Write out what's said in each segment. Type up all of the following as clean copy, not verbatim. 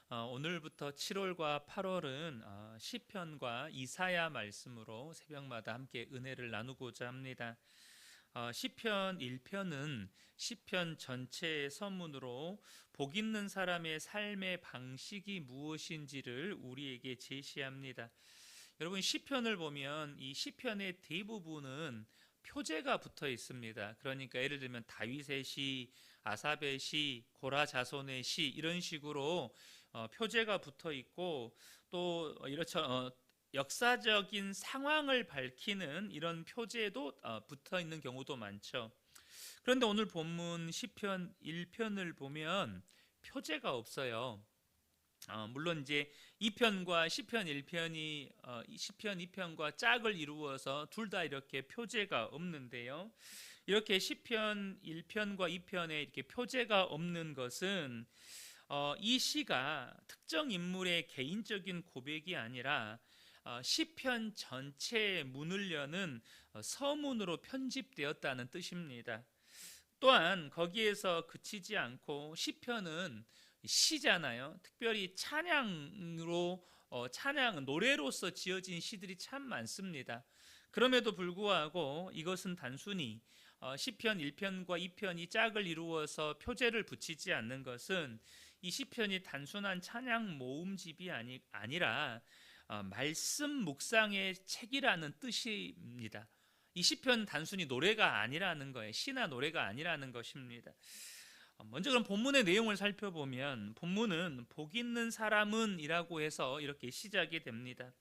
오늘부터 7월과 8월은 시편과 이사야 말씀으로 새벽마다 함께 은혜를 나누고자 합니다. 시편 1편은 시편 전체의 서문으로 복 있는 사람의 삶의 방식이 무엇인지를 우리에게 제시합니다. 여러분, 시편을 보면 이 시편의 대부분은 표제가 붙어 있습니다. 그러니까 예를 들면 다윗의 시, 아삽의 시, 고라 자손의 시 이런 식으로 표제가 붙어 있고, 또 이렇죠, 역사적인 상황을 밝히는 이런 표제도 붙어 있는 경우도 많죠. 그런데 오늘 본문 시편 1편을 보면 표제가 없어요. 물론 이제 2편과 시편 1편이 시편 2편과 짝을 이루어서 둘 다 이렇게 표제가 없는데요. 이렇게 시편 1편과 2편에 이렇게 표제가 없는 것은 이 시가 특정 인물의 개인적인 고백이 아니라 시편 전체의 문을 여는 서문으로 편집되었다는 뜻입니다. 또한 거기에서 그치지 않고 시편은 시잖아요. 특별히 찬양으로 찬양 노래로서 지어진 시들이 참 많습니다. 그럼에도 불구하고 이것은 단순히 시편 1편과 2편이 짝을 이루어서 표제를 붙이지 않는 것은 이 시편이 단순한 찬양 모음집이 아니라 말씀 묵상의 책이라는 뜻입니다. 이 시편 단순히 노래가 아니라는 거예요. 시나 노래가 아니라는 것입니다. 먼저 그럼 본문의 내용을 살펴보면, 본문은 복 있는 사람은 이라고 해서 이렇게 시작이 됩니다.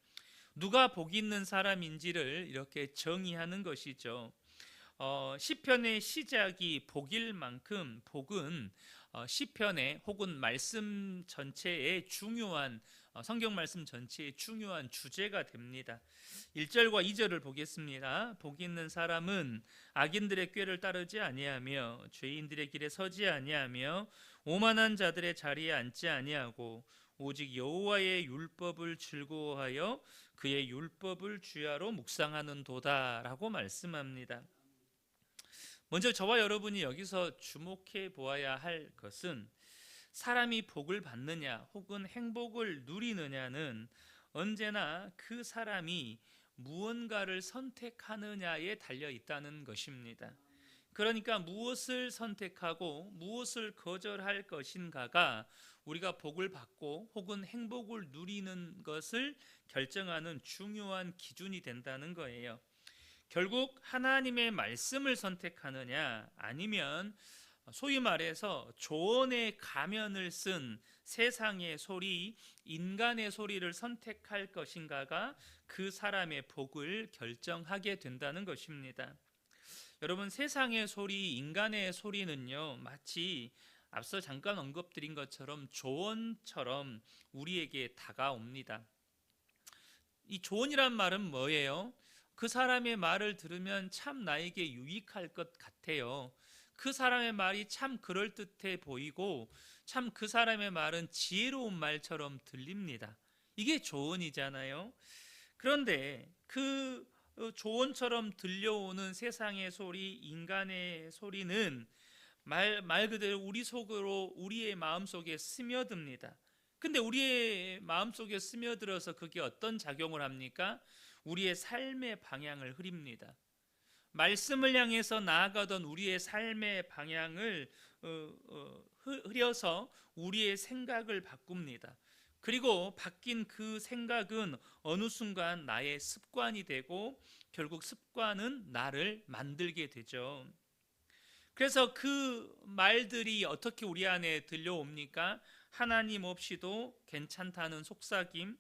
누가 복 있는 사람인지를 이렇게 정의하는 것이죠. 시편의 시작이 복일 만큼 복은 시편의 혹은 말씀 전체의 중요한 성경 말씀 전체의 중요한 주제가 됩니다. 1절과 2절을 보겠습니다. 복 있는 사람은 악인들의 꾀를 따르지 아니하며 죄인들의 길에 서지 아니하며 오만한 자들의 자리에 앉지 아니하고 오직 여호와의 율법을 즐거워하여 그의 율법을 주야로 묵상하는도다라고 말씀합니다. 먼저 저와 여러분이 여기서 주목해 보아야 할 것은, 사람이 복을 받느냐 혹은 행복을 누리느냐는 언제나 그 사람이 무언가를 선택하느냐에 달려 있다는 것입니다. 그러니까 무엇을 선택하고 무엇을 거절할 것인가가 우리가 복을 받고 혹은 행복을 누리는 것을 결정하는 중요한 기준이 된다는 거예요. 결국 하나님의 말씀을 선택하느냐, 아니면 소위 말해서 조언의 가면을 쓴 세상의 소리, 인간의 소리를 선택할 것인가가 그 사람의 복을 결정하게 된다는 것입니다. 여러분, 세상의 소리, 인간의 소리는요, 마치 앞서 잠깐 언급드린 것처럼 조언처럼 우리에게 다가옵니다. 이 조언이란 말은 뭐예요? 그 사람의 말을 들으면 참 나에게 유익할 것 같아요. 그 사람의 말이 참 그럴듯해 보이고 참 그 사람의 말은 지혜로운 말처럼 들립니다. 이게 조언이잖아요. 그런데 그 조언처럼 들려오는 세상의 소리, 인간의 소리는 말 그대로 우리 속으로, 우리의 마음속에 스며듭니다. 근데 우리의 마음속에 스며들어서 그게 어떤 작용을 합니까? 우리의 삶의 방향을 흐립니다. 말씀을 향해서 나아가던 우리의 삶의 방향을 흐려서 우리의 생각을 바꿉니다. 그리고 바뀐 그 생각은 어느 순간 나의 습관이 되고 결국 습관은 나를 만들게 되죠. 그래서 그 말들이 어떻게 우리 안에 들려옵니까? 하나님 없이도 괜찮다는 속삭임,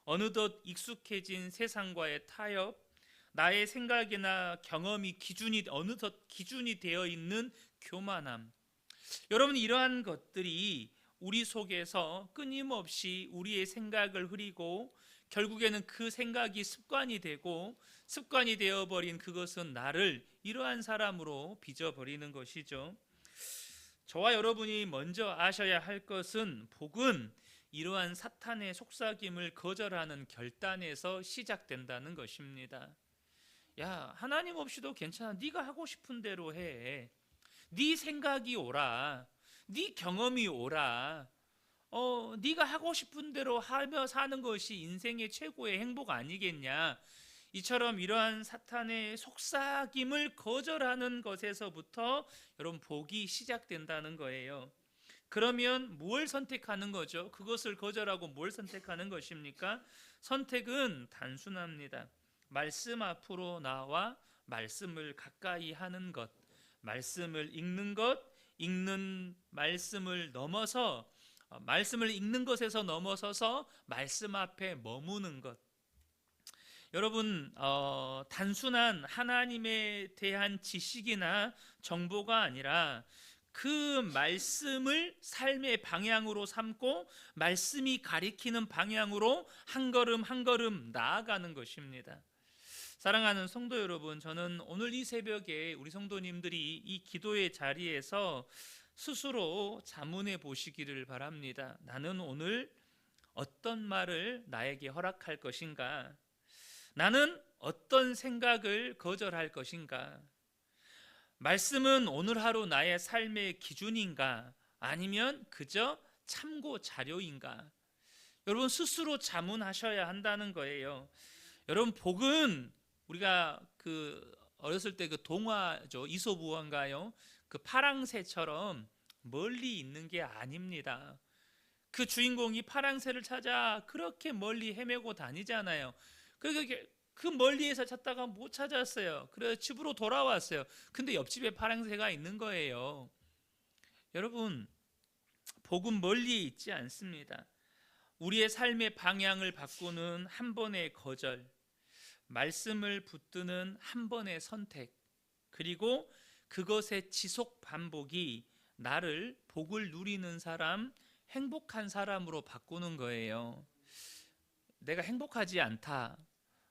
어느덧 익숙해진 세상과의 타협, 나의 생각이나 경험이 어느덧 기준이 되어 있는 교만함. 여러분, 이러한 것들이 우리 속에서 끊임없이 우리의 생각을 흐리고 결국에는 그 생각이 습관이 되고, 습관이 되어버린 그것은 나를 이러한 사람으로 빚어버리는 것이죠. 저와 여러분이 먼저 아셔야 할 것은, 복은 이러한 사탄의 속삭임을 거절하는 결단에서 시작된다는 것입니다. 야, 하나님 없이도 괜찮아. 네가 하고 싶은 대로 해. 네 생각이 오라. 네 경험이 오라. 네가 하고 싶은 대로 하며 사는 것이 인생의 최고의 행복 아니겠냐. 이처럼 이러한 사탄의 속삭임을 거절하는 것에서부터 여러분 복이 시작된다는 거예요. 그러면 뭘 선택하는 거죠? 그것을 거절하고 뭘 선택하는 것입니까? 선택은 단순합니다. 말씀 앞으로 나와 말씀을 가까이 하는 것, 말씀을 읽는 것, 읽는 말씀을 넘어서 말씀을 읽는 것에서 넘어서서 말씀 앞에 머무는 것. 여러분, 단순한 하나님에 대한 지식이나 정보가 아니라 그 말씀을 삶의 방향으로 삼고 말씀이 가리키는 방향으로 한 걸음 한 걸음 나아가는 것입니다. 사랑하는 성도 여러분, 저는 오늘 이 새벽에 우리 성도님들이 이 기도의 자리에서 스스로 자문해 보시기를 바랍니다. 나는 오늘 어떤 말을 나에게 허락할 것인가? 나는 어떤 생각을 거절할 것인가? 말씀은 오늘 하루 나의 삶의 기준인가? 아니면 그저 참고 자료인가? 여러분 스스로 자문하셔야 한다는 거예요. 여러분 복은 우리가 어렸을 때 그 동화죠. 이솝우화인가요? 그 파랑새처럼 멀리 있는 게 아닙니다. 그 주인공이 파랑새를 찾아 그렇게 멀리 헤매고 다니잖아요. 그 멀리에서 찾다가 못 찾았어요. 그래서 집으로 돌아왔어요. 근데 옆집에 파랑새가 있는 거예요. 여러분, 복은 멀리 있지 않습니다. 우리의 삶의 방향을 바꾸는 한 번의 거절, 말씀을 붙드는 한 번의 선택, 그리고 그것의 지속 반복이 나를 복을 누리는 사람, 행복한 사람으로 바꾸는 거예요. 내가 행복하지 않다,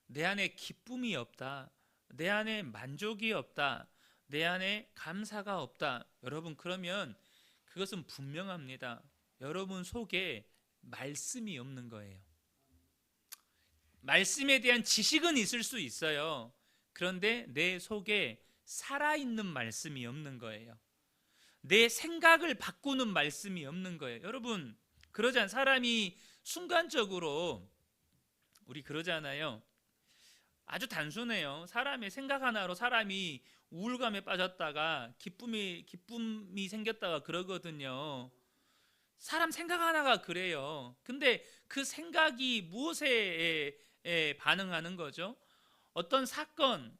내 안에 기쁨이 없다, 내 안에 만족이 없다, 내 안에 감사가 없다. 여러분 그러면 그것은 분명합니다. 여러분 속에 말씀이 없는 거예요. 말씀에 대한 지식은 있을 수 있어요. 그런데 내 속에 살아있는 말씀이 없는 거예요. 내 생각을 바꾸는 말씀이 없는 거예요. 여러분 그러잖아요. 사람이 순간적으로 우리 그러잖아요. 아주 단순해요. 사람의 생각 하나로 사람이 우울감에 빠졌다가 기쁨이 생겼다가 그러거든요. 사람 생각 하나가 그래요. 근데 그 생각이 무엇에 반응하는 거죠? 어떤 사건,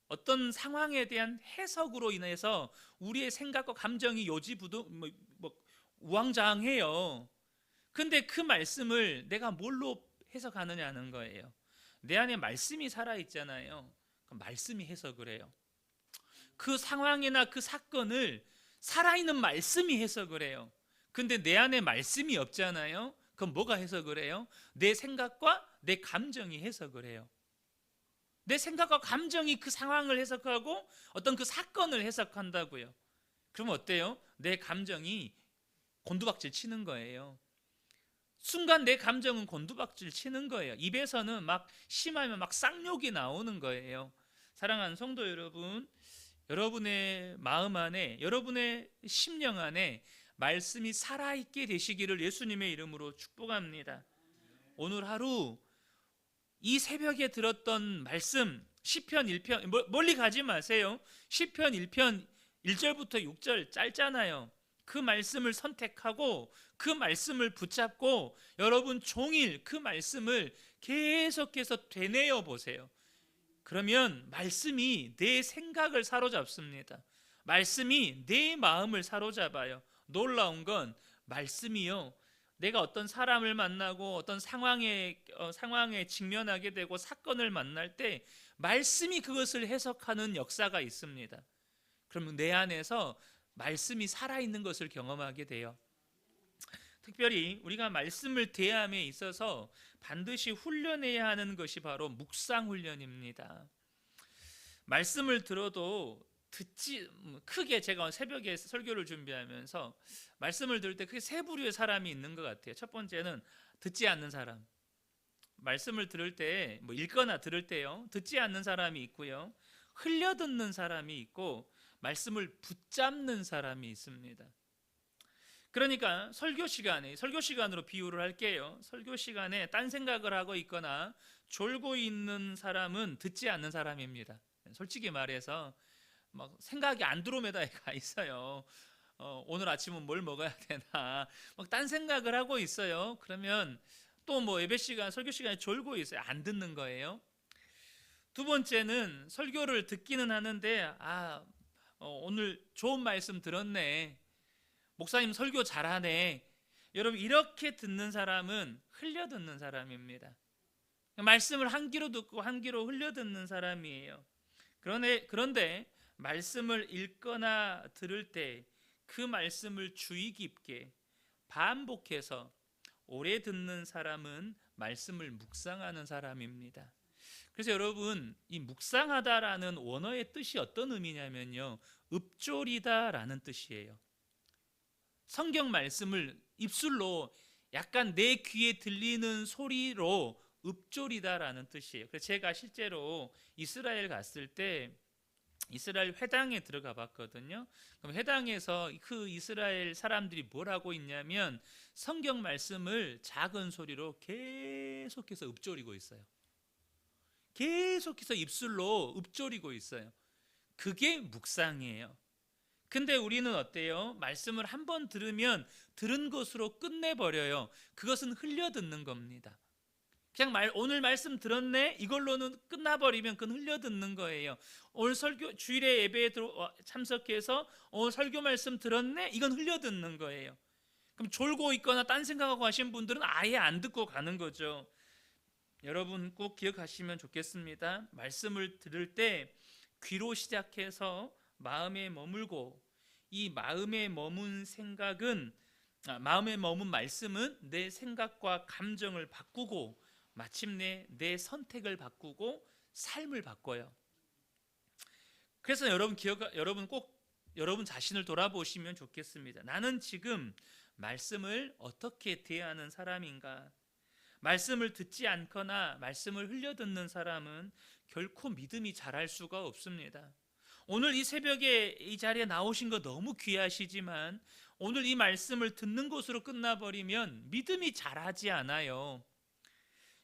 어떤 상황에 대한 해석으로 인해서 우리의 생각과 감정이 우왕좌왕해요. 근데 그 말씀을 내가 뭘로 해석하느냐는 거예요. 내 안에 말씀이 살아있잖아요. 그럼 말씀이 해석을 해요. 그 상황이나 그 사건을 살아있는 말씀이 해석을 해요. 근데 내 안에 말씀이 없잖아요. 그럼 뭐가 해석을 해요? 내 생각과 내 감정이 해석을 해요. 내 생각과 감정이 그 상황을 해석하고 어떤 그 사건을 해석한다고요. 그럼 어때요? 내 감정이 곤두박질 치는 거예요. 순간 내 감정은 곤두박질 치는 거예요. 입에서는 막 심하면 막 쌍욕이 나오는 거예요. 사랑하는 성도 여러분, 여러분의 마음 안에, 여러분의 심령 안에 말씀이 살아있게 되시기를 예수님의 이름으로 축복합니다. 오늘 하루 이 새벽에 들었던 말씀 시편 1편 멀리 가지 마세요. 시편 1편 1절부터 6절 짧잖아요. 그 말씀을 선택하고 그 말씀을 붙잡고 여러분 종일 그 말씀을 계속해서 되뇌어 보세요. 그러면 말씀이 내 생각을 사로잡습니다. 말씀이 내 마음을 사로잡아요. 놀라운 건 말씀이요, 내가 어떤 사람을 만나고 어떤 상황에 직면하게 되고 사건을 만날 때 말씀이 그것을 해석하는 역사가 있습니다. 그러면 내 안에서 말씀이 살아있는 것을 경험하게 돼요. 특별히 우리가 말씀을 대함에 있어서 반드시 훈련해야 하는 것이 바로 묵상 훈련입니다. 말씀을 들어도 크게 제가 새벽에 설교를 준비하면서 말씀을 들을 때 크게 세 부류의 사람이 있는 것 같아요. 첫 번째는 듣지 않는 사람. 말씀을 들을 때 읽거나 들을 때요, 듣지 않는 사람이 있고요, 흘려 듣는 사람이 있고 말씀을 붙잡는 사람이 있습니다. 그러니까 설교 시간으로 비유를 할게요. 설교 시간에 딴 생각을 하고 있거나 졸고 있는 사람은 듣지 않는 사람입니다. 솔직히 말해서 막 생각이 안드로메다에 가 있어요. 오늘 아침은 뭘 먹어야 되나 막 딴 생각을 하고 있어요. 그러면 또 뭐 예배 시간, 설교 시간에 졸고 있어요. 안 듣는 거예요. 두 번째는 설교를 듣기는 하는데 오늘 좋은 말씀 들었네, 목사님 설교 잘하네. 여러분, 이렇게 듣는 사람은 흘려 듣는 사람입니다. 말씀을 한 귀로 듣고 한 귀로 흘려 듣는 사람이에요. 그런데 말씀을 읽거나 들을 때 그 말씀을 주의 깊게 반복해서 오래 듣는 사람은 말씀을 묵상하는 사람입니다. 그래서 여러분, 이 묵상하다라는 원어의 뜻이 어떤 의미냐면요, 읊조리다라는 뜻이에요. 성경 말씀을 입술로 약간 내 귀에 들리는 소리로 읊조리다라는 뜻이에요. 그래서 제가 실제로 이스라엘 갔을 때 이스라엘 회당에 들어가 봤거든요. 그럼 회당에서 그 이스라엘 사람들이 뭘 하고 있냐면 성경 말씀을 작은 소리로 계속해서 읊조리고 있어요. 계속해서 입술로 읊조리고 있어요. 그게 묵상이에요. 근데 우리는 어때요? 말씀을 한번 들으면 들은 것으로 끝내버려요. 그것은 흘려듣는 겁니다. 그냥 오늘 말씀 들었네, 이걸로는 끝나버리면 그건 흘려듣는 거예요. 오늘 설교, 주일에 예배에 참석해서 오늘 설교 말씀 들었네, 이건 흘려듣는 거예요. 그럼 졸고 있거나 딴 생각하고 하신 분들은 아예 안 듣고 가는 거죠. 여러분 꼭 기억하시면 좋겠습니다. 말씀을 들을 때 귀로 시작해서 마음에 머물고, 이 마음에 머문 말씀은 내 생각과 감정을 바꾸고 마침내 내 선택을 바꾸고 삶을 바꿔요. 그래서 여러분 꼭 여러분 자신을 돌아보시면 좋겠습니다. 나는 지금 말씀을 어떻게 대하는 사람인가? 말씀을 듣지 않거나 말씀을 흘려듣는 사람은 결코 믿음이 자랄 수가 없습니다. 오늘 이 새벽에 이 자리에 나오신 거 너무 귀하시지만 오늘 이 말씀을 듣는 것으로 끝나버리면 믿음이 자라지 않아요.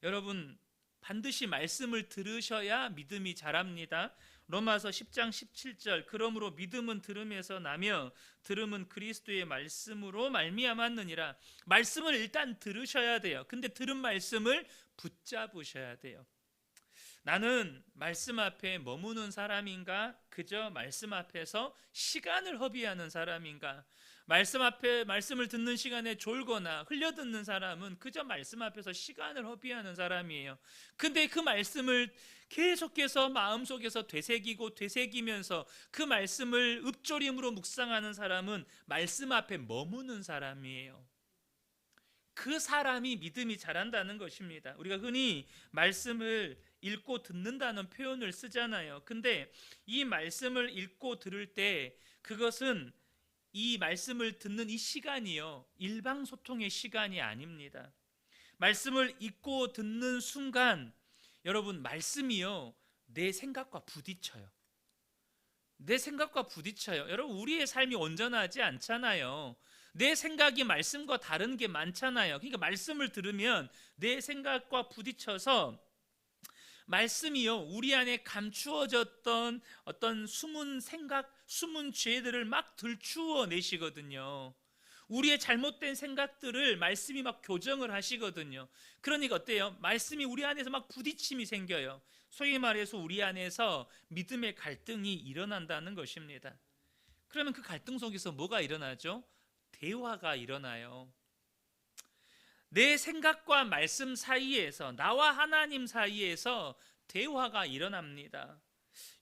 여러분, 반드시 말씀을 들으셔야 믿음이 자랍니다. 로마서 10장 17절, 그러므로 믿음은 들음에서 나며 들음은 그리스도의 말씀으로 말미암았느니라. 말씀을 일단 들으셔야 돼요. 근데 들은 말씀을 붙잡으셔야 돼요. 나는 말씀 앞에 머무는 사람인가? 그저 말씀 앞에서 시간을 허비하는 사람인가? 말씀을 듣는 시간에 졸거나 흘려듣는 사람은 그저 말씀 앞에서 시간을 허비하는 사람이에요. 근데 그 말씀을 계속해서 마음속에서 되새기면서 그 말씀을 읊조림으로 묵상하는 사람은 말씀 앞에 머무는 사람이에요. 그 사람이 믿음이 자란다는 것입니다. 우리가 흔히 말씀을 읽고 듣는다는 표현을 쓰잖아요. 근데 이 말씀을 읽고 들을 때 그것은 이 말씀을 듣는 이 시간이요, 일방소통의 시간이 아닙니다. 말씀을 읽고 듣는 순간 여러분, 말씀이요 내 생각과 부딪혀요. 내 생각과 부딪혀요. 여러분, 우리의 삶이 온전하지 않잖아요. 내 생각이 말씀과 다른 게 많잖아요. 그러니까 말씀을 들으면 내 생각과 부딪혀서 말씀이요 우리 안에 감추어졌던 어떤 숨은 생각, 숨은 죄들을 막 들추어 내시거든요. 우리의 잘못된 생각들을 말씀이 막 교정을 하시거든요. 그러니까 어때요? 말씀이 우리 안에서 막 부딪힘이 생겨요. 소위 말해서 우리 안에서 믿음의 갈등이 일어난다는 것입니다. 그러면 그 갈등 속에서 뭐가 일어나죠? 대화가 일어나요. 내 생각과 말씀 사이에서, 나와 하나님 사이에서 대화가 일어납니다.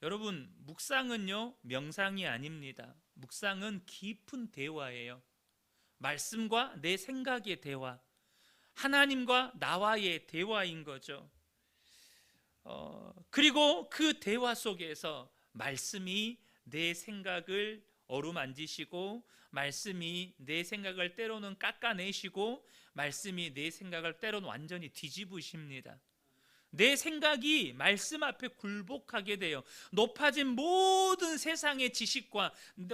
여러분, 묵상은요 명상이 아닙니다. 묵상은 깊은 대화예요. 말씀과 내 생각의 대화, 하나님과 나와의 대화인 거죠. 그리고 그 대화 속에서 말씀이 내 생각을 어루만지시고, 말씀이 내 생각을 때로는 깎아내시고, 말씀이 내 생각을 때로는 완전히 뒤집으십니다. 내 생각이 말씀 앞에 굴복하게 돼요. 높아진 모든 세상의 지식과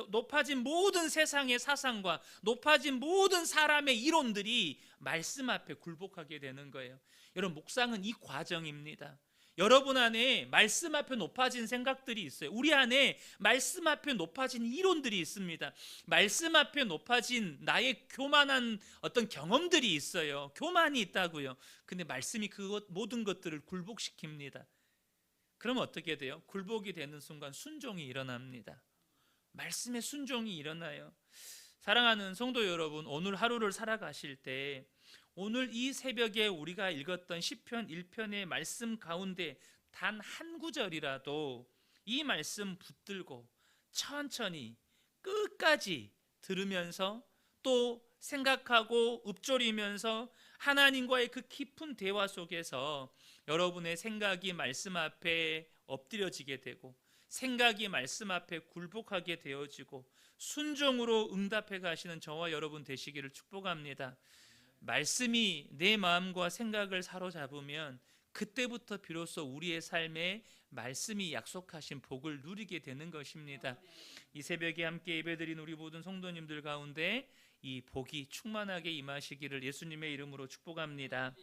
높아진 모든 세상의 사상과 높아진 모든 사람의 이론들이 말씀 앞에 굴복하게 되는 거예요. 여러분, 묵상은 이 과정입니다. 여러분 안에 말씀 앞에 높아진 생각들이 있어요. 우리 안에 말씀 앞에 높아진 이론들이 있습니다. 말씀 앞에 높아진 나의 교만한 어떤 경험들이 있어요. 교만이 있다고요. 근데 말씀이 그 모든 것들을 굴복시킵니다. 그러면 어떻게 돼요? 굴복이 되는 순간 순종이 일어납니다. 말씀에 순종이 일어나요. 사랑하는 성도 여러분, 오늘 하루를 살아가실 때 오늘 이 새벽에 우리가 읽었던 시편 1편의 말씀 가운데 단 한 구절이라도 이 말씀 붙들고 천천히 끝까지 들으면서 또 생각하고 읊조리면서 하나님과의 그 깊은 대화 속에서 여러분의 생각이 말씀 앞에 엎드려지게 되고 생각이 말씀 앞에 굴복하게 되어지고 순종으로 응답해 가시는 저와 여러분 되시기를 축복합니다. 말씀이 내 마음과 생각을 사로잡으면 그때부터 비로소 우리의 삶에 말씀이 약속하신 복을 누리게 되는 것입니다. 이 새벽에 함께 예배드린 우리 모든 성도님들 가운데 이 복이 충만하게 임하시기를 예수님의 이름으로 축복합니다.